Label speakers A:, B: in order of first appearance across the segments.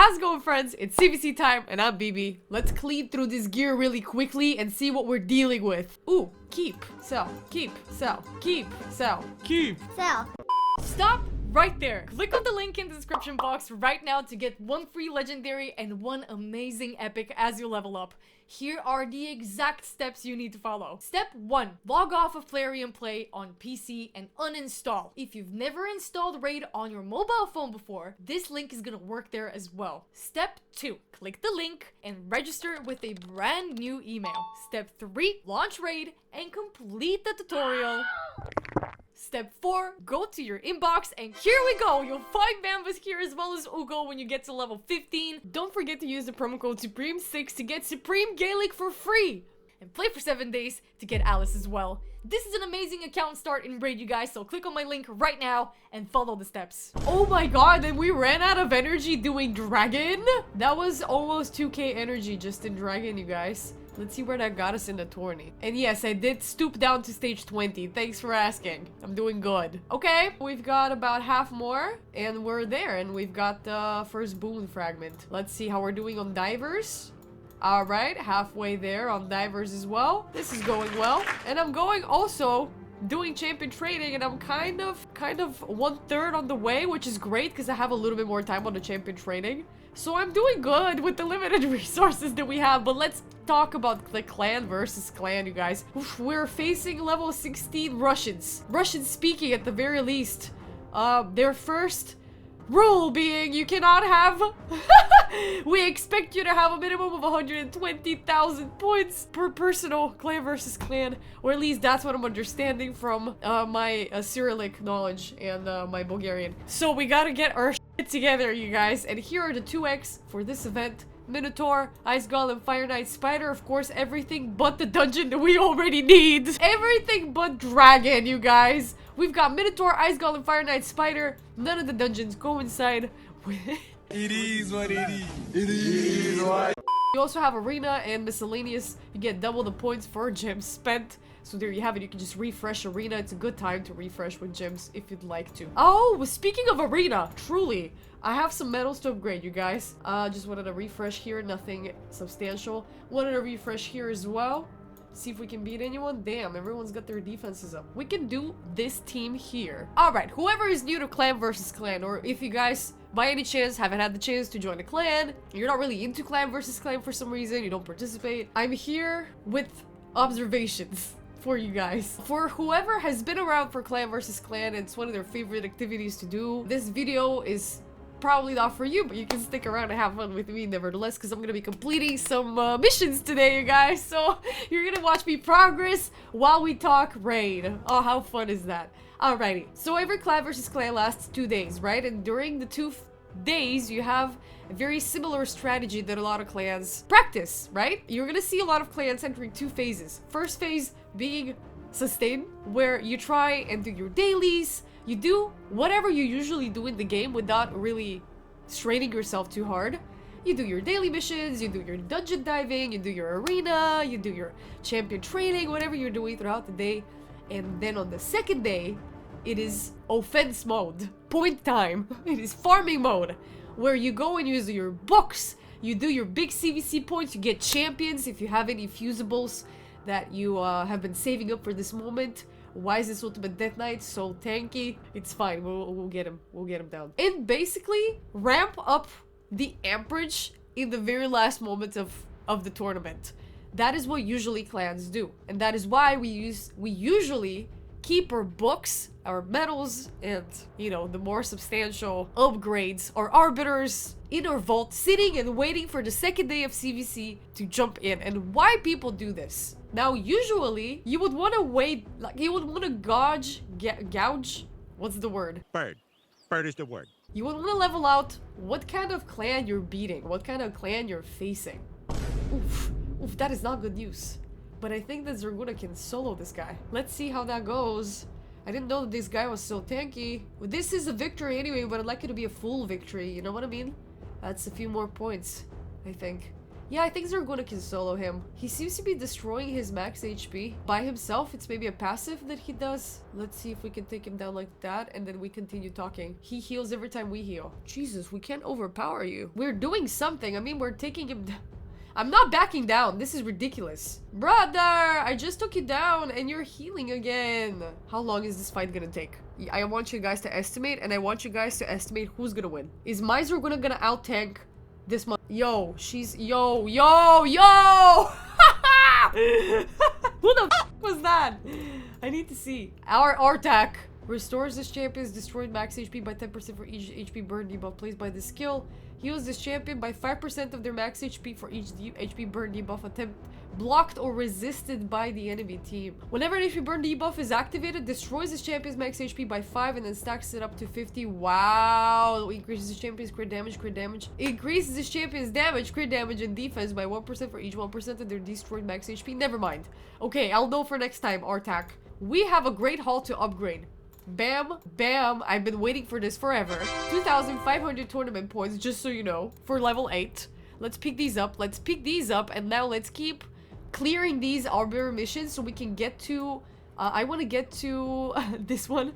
A: How's it going, friends? It's CvC time, and I'm BB. Let's clean through this gear really quickly and see what we're dealing with. Ooh, keep, sell, keep, sell, keep, sell, keep,
B: Sell.
A: Stop right there. Click on the link in the description box right now to get one free legendary and one amazing epic as you level up. Here are the exact steps you need to follow. Step 1. Log off of Plarium Play on PC and uninstall. If you've never installed Raid on your mobile phone before, this link is gonna work there as well. Step 2. Click the link and register with a brand new email. Step 3. Launch Raid and complete the tutorial. Step 4, go to your inbox, and here we go! You'll find Bambus here as well as Ugo when you get to level 15. Don't forget to use the promo code Supreme6 to get Supreme Gaelic for free! And play for 7 days to get Alice as well. This is an amazing account start in Raid, you guys, so click on my link right now and follow the steps. Oh my god, and we ran out of energy doing Dragon? That was almost 2k energy just in Dragon, you guys. Let's see where that got us in the tourney. And yes, I did stoop down to stage 20. Thanks for asking. I'm doing good. Okay, we've got about half more, and we're there. And we've got the first boon fragment. Let's see how we're doing on divers. Alright, halfway there on divers as well. This is going well. And I'm going also doing champion training, and I'm kind of 1/3 on the way, which is great because I have a little bit more time on the champion training. So I'm doing good with the limited resources that we have, but let's talk about the clan versus clan, you guys. Oof, we're facing level 16 Russians. Russian speaking at the very least. Their first rule being you cannot have... We expect you to have a minimum of 120,000 points per personal clan versus clan. Or at least that's what I'm understanding from my Cyrillic knowledge and my Bulgarian. So we gotta get our shit together, you guys. And here are the 2x for this event. Minotaur, Ice Golem, Fire Knight, Spider, of course, everything but the dungeon that we already need. Everything but Dragon, you guys. We've got Minotaur, Ice Golem, Fire Knight, Spider. None of the dungeons go inside.
C: It is what it is. It is what.
A: You also have Arena and Miscellaneous. You get double the points for gems spent. So there you have it. You can just refresh Arena. It's a good time to refresh with gems if you'd like to. Oh, speaking of Arena, truly, I have some medals to upgrade, you guys. Just wanted to refresh here. Nothing substantial. Wanted to refresh here as well. See if we can beat anyone. Damn, everyone's got their defenses up. We can do this team here. Alright, whoever is new to clan versus clan, or if you guys by any chance haven't had the chance to join a clan, you're not really into clan versus clan for some reason, you don't participate, I'm here with observations for you guys. For whoever has been around for clan versus clan, it's one of their favorite activities to do. This video is probably not for you, but you can stick around and have fun with me nevertheless, because I'm gonna be completing some missions today, you guys. So you're gonna watch me progress while we talk Raid. Oh, how fun is that? Alrighty, so every clan versus clan lasts 2 days, right? And during the 2 days you have a very similar strategy that a lot of clans practice, right? You're gonna see a lot of clans entering 2 phases. First phase being sustain, where you try and do your dailies. You do whatever you usually do in the game without really straining yourself too hard. You do your daily missions, you do your dungeon diving, you do your arena, you do your champion training, whatever you're doing throughout the day. And then on the second day, it is offense mode, point time. It is farming mode, where you go and use your books, you do your big CvC points, you get champions if you have any fusibles that you have been saving up for this moment. Why is this Ultimate Death Knight so tanky? It's fine, we'll get him. We'll get him down. And basically, ramp up the amperage in the very last moment of the tournament. That is what usually clans do. And that is why we usually keep our books, our medals, and, you know, the more substantial upgrades or arbiters in our vault, sitting and waiting for the second day of CvC to jump in. And why people do this? Now, usually, you would want to wait, like, you would want to gouge? What's the word?
C: Bird. Bird is the word.
A: You would want to level out what kind of clan you're beating, what kind of clan you're facing. Oof, oof, that is not good news. But I think that Zerguna can solo this guy. Let's see how that goes. I didn't know that this guy was so tanky. Well, this is a victory anyway, but I'd like it to be a full victory, you know what I mean? That's a few more points, I think. Yeah, I think Zerguna can solo him. He seems to be destroying his max HP by himself. It's maybe a passive that he does. Let's see if we can take him down like that, and then we continue talking. He heals every time we heal. Jesus, we can't overpower you. We're doing something. I mean, we're taking him down. I'm not backing down. This is ridiculous. Brother, I just took you down and you're healing again. How long is this fight gonna take? I want you guys to estimate, and I want you guys to estimate who's gonna win. Is Miser gonna out-tank this month? Yo, she's... Yo! Who the f was that? I need to see. Our attack restores this champion's destroyed max HP by 10% for each HP burn debuff placed by this skill. Heals this champion by 5% of their max HP for each HP burn debuff attempt blocked or resisted by the enemy team. Whenever an HP burn debuff is activated, destroys this champion's max HP by 5 and then stacks it up to 50. Wow! Increases this champion's crit damage. Increases this champion's damage, crit damage, and defense by 1% for each 1% of their destroyed max HP. Never mind. Okay, I'll know for next time, Artak. We have a great haul to upgrade. Bam, bam, I've been waiting for this forever. 2,500 tournament points, just so you know, for level 8. Let's pick these up, and now let's keep clearing these Arbiter missions so we can get to... I want to get to this one.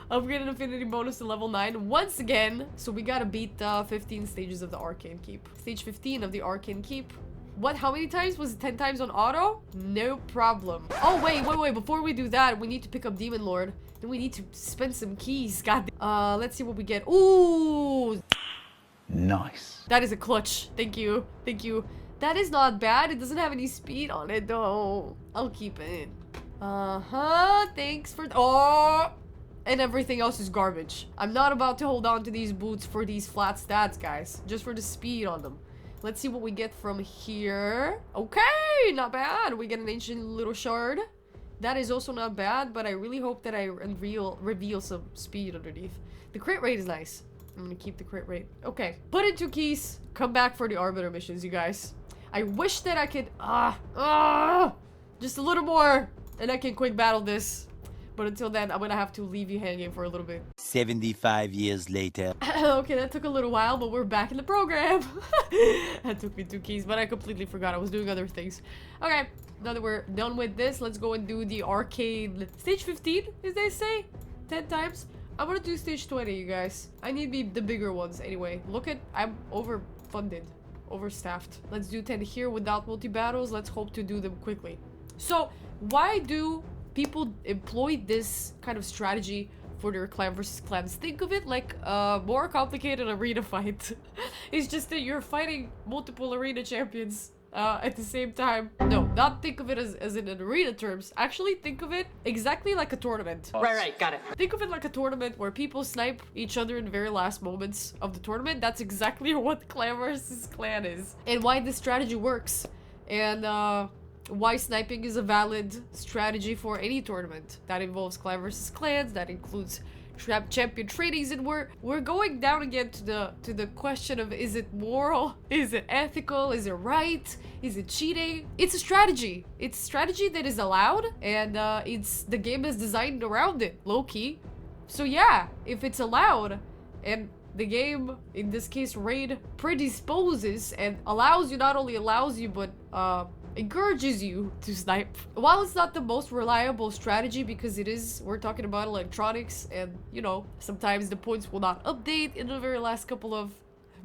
A: Upgrade an affinity bonus to level 9 once again. So we gotta beat 15 stages of the Arcane Keep. Stage 15 of the Arcane Keep. What? How many times? Was it 10 times on auto? No problem. Oh, wait. Before we do that, we need to pick up Demon Lord. Then we need to spend some keys. God. Let's see what we get. Ooh.
B: Nice.
A: That is a clutch. Thank you. That is not bad. It doesn't have any speed on it, though. I'll keep it. Thanks for... Oh! And everything else is garbage. I'm not about to hold on to these boots for these flat stats, guys. Just for the speed on them. Let's see what we get from here. Okay, not bad. We get an ancient little shard. That is also not bad, but I really hope that I reveal some speed underneath. The crit rate is nice. I'm gonna keep the crit rate. Okay, put in 2 keys. Come back for the Arbiter missions, you guys. I wish that I could... just a little more, and I can quick battle this. But until then, I'm gonna have to leave you hanging for a little bit.
B: 75 years later.
A: Okay, that took a little while, but we're back in the program. That took me 2 keys, but I completely forgot. I was doing other things. Okay, now that we're done with this, let's go and do the arcade. Stage 15, as they say? 10 times? I'm gonna do stage 20, you guys. I need the bigger ones anyway. Look at... I'm overfunded. Overstaffed. Let's do 10 here without multi-battles. Let's hope to do them quickly. So, why do people employ this kind of strategy for their clan versus clans? Think of it like a more complicated arena fight. It's just that you're fighting multiple arena champions at the same time. No, not think of it as in an arena terms. Actually, think of it exactly like a tournament.
D: Right, got it.
A: Think of it like a tournament where people snipe each other in the very last moments of the tournament. That's exactly what clan versus clan is. And why this strategy works. And why sniping is a valid strategy for any tournament. That involves clan versus clans, that includes champion trainings, and we're going down again to the question of, is it moral? Is it ethical? Is it right? Is it cheating? It's a strategy. It's a strategy that is allowed, and the game is designed around it, low-key. So yeah, if it's allowed, and the game, in this case Raid, predisposes and allows you, not only allows you, but encourages you to snipe. While it's not the most reliable strategy, because it is, we're talking about electronics, and you know, sometimes the points will not update in the very last couple of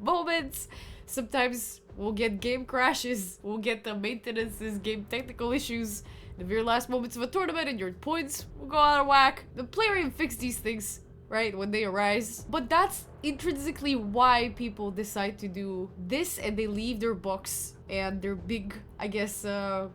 A: moments. Sometimes we'll get game crashes, we'll get the maintenances, game technical issues in the very last moments of a tournament, and your points will go out of whack. The player can fix these things, right, when they arise. But that's intrinsically why people decide to do this, and they leave their books and their big, I guess,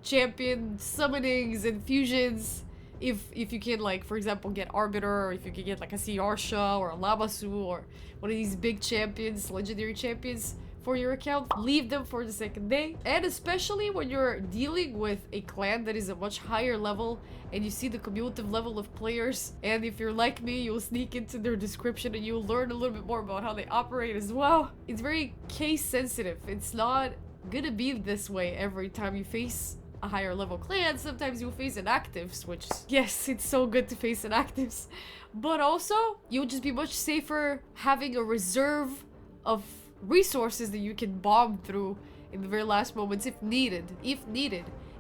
A: champion summonings and fusions. If you can, like, for example, get Arbiter, or if you can get like a Siarsha or a Lamasu or one of these big champions, legendary champions for your account, leave them for the second day. And especially when you're dealing with a clan that is a much higher level and you see the cumulative level of players, and if you're like me, you'll sneak into their description and you'll learn a little bit more about how they operate as well. It's very case sensitive. It's not gonna be this way every time you face a higher level clan. Sometimes you'll face inactives, which, yes, it's so good to face inactives, but also you'll just be much safer having a reserve of resources that you can bomb through in the very last moments if needed.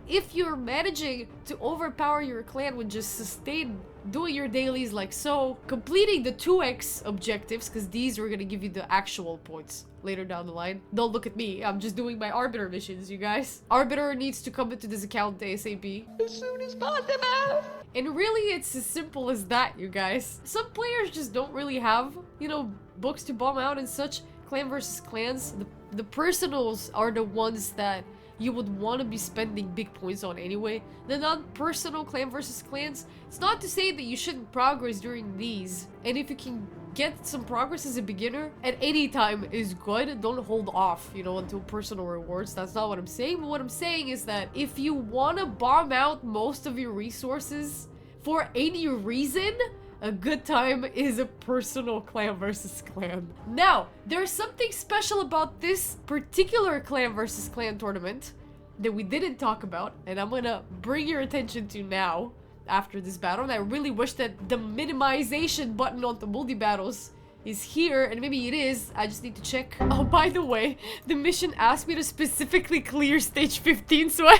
A: If you're managing to overpower your clan with just sustain doing your dailies like so, completing the 2x objectives, because these are gonna give you the actual points later down the line. Don't look at me, I'm just doing my Arbiter missions, you guys. Arbiter needs to come into this account ASAP. As soon as possible! And really, it's as simple as that, you guys. Some players just don't really have, you know, books to bomb out and such. Clan versus clans, the personals are the ones that you would want to be spending big points on anyway. The non-personal clan versus clans, it's not to say that you shouldn't progress during these. And if you can get some progress as a beginner at any time is good. Don't hold off, you know, until personal rewards. That's not what I'm saying. But what I'm saying is that if you want to bomb out most of your resources for any reason, a good time is a personal clan versus clan. Now, there's something special about this particular clan versus clan tournament that we didn't talk about, and I'm gonna bring your attention to now after this battle. And I really wish that the minimization button on the multi-battles is here, and maybe it is. I just need to check. Oh, by the way, the mission asked me to specifically clear stage 15, so I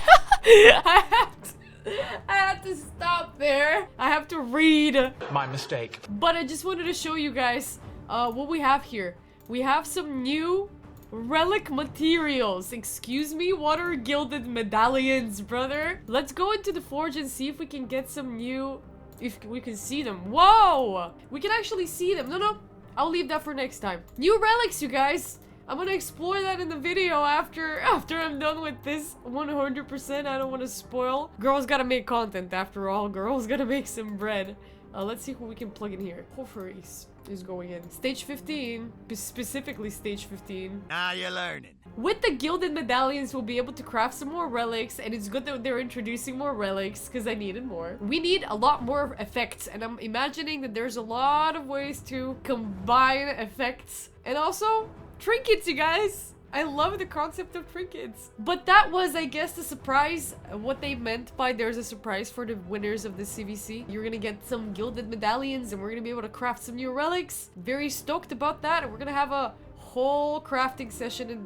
A: had to stop there. I have to read. My mistake. But I just wanted to show you guys what we have here. We have some new relic materials. Excuse me, what are gilded medallions, brother? Let's go into the forge and see if we can get some new... if we can see them. Whoa! We can actually see them. No, I'll leave that for next time. New relics, you guys. I'm gonna explore that in the video after I'm done with this 100%. I don't want to spoil. Girls gotta make content after all. Girls gotta make some bread. Let's see who we can plug in here. Porphyries is going in. Stage 15. Specifically stage 15.
B: Now you're learning.
A: With the gilded medallions, we'll be able to craft some more relics. And it's good that they're introducing more relics because I needed more. We need a lot more effects. And I'm imagining that there's a lot of ways to combine effects. And also... trinkets, you guys! I love the concept of trinkets. But that was, I guess, the surprise. What they meant by there's a surprise for the winners of the CvC. You're gonna get some gilded medallions and we're gonna be able to craft some new relics. Very stoked about that. And we're gonna have a whole crafting session in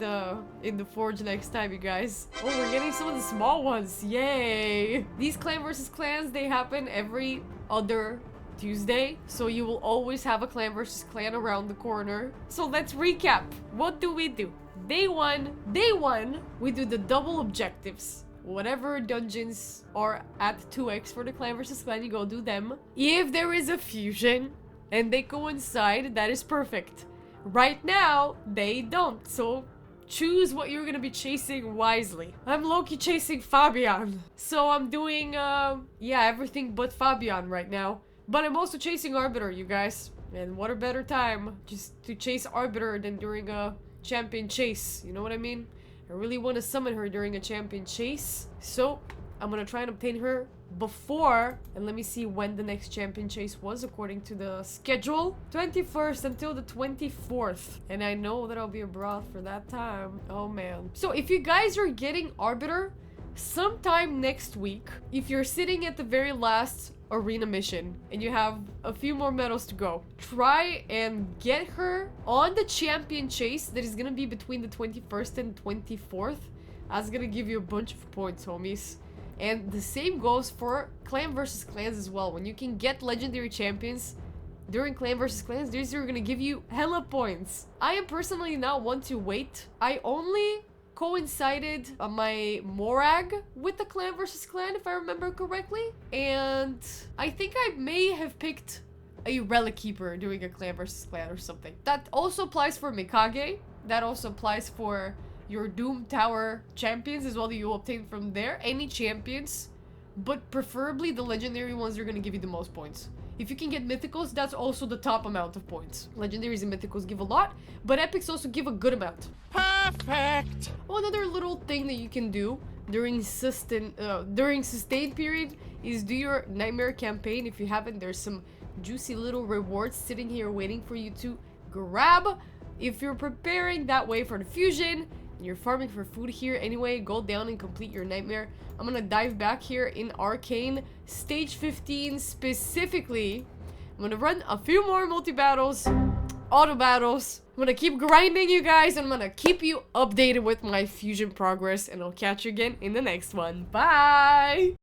A: the forge next time, you guys. Oh, we're getting some of the small ones. Yay! These clan versus clans, they happen every other Tuesday, so you will always have a clan versus clan around the corner. So let's recap. What do? Day one, we do the double objectives. Whatever dungeons are at 2x for the clan versus clan, you go do them. If there is a fusion and they coincide, that is perfect. Right now, they don't, so choose what you're gonna be chasing wisely. I'm low-key chasing Fabian, so I'm doing, yeah, everything but Fabian right now. But I'm also chasing Arbiter, you guys. And what a better time just to chase Arbiter than during a champion chase. You know what I mean? I really want to summon her during a champion chase. So, I'm gonna try and obtain her before. And let me see when the next champion chase was according to the schedule. 21st until the 24th. And I know that I'll be abroad for that time. Oh, man. So, if you guys are getting Arbiter sometime next week, if you're sitting at the very last arena mission and you have a few more medals to go, try and get her on the champion chase that is gonna be between the 21st and 24th. That's gonna give you a bunch of points, homies. And the same goes for clan versus clans as well. When you can get legendary champions during clan versus clans, these are gonna give you hella points. I am personally not one to wait. I only coincided my Morag with the clan versus clan, if I remember correctly, and I think I may have picked a relic keeper doing a clan versus clan or something. That also applies for Mikage. That also applies for your Doom Tower champions as well that you obtain from there. Any champions, but preferably the legendary ones are gonna give you the most points. If you can get mythicals, that's also the top amount of points. Legendaries and mythicals give a lot, but epics also give a good amount. Perfect! Oh, another little thing that you can do during sustained period is do your nightmare campaign. If you haven't, there's some juicy little rewards sitting here waiting for you to grab. If you're preparing that way for the fusion, you're farming for food here anyway, go down and complete your nightmare. I'm gonna dive back here in Arcane, stage 15 specifically. I'm gonna run a few more multi-battles, auto battles, I'm gonna keep grinding, you guys, and I'm gonna keep you updated with my fusion progress, and I'll catch you again in the next one. Bye!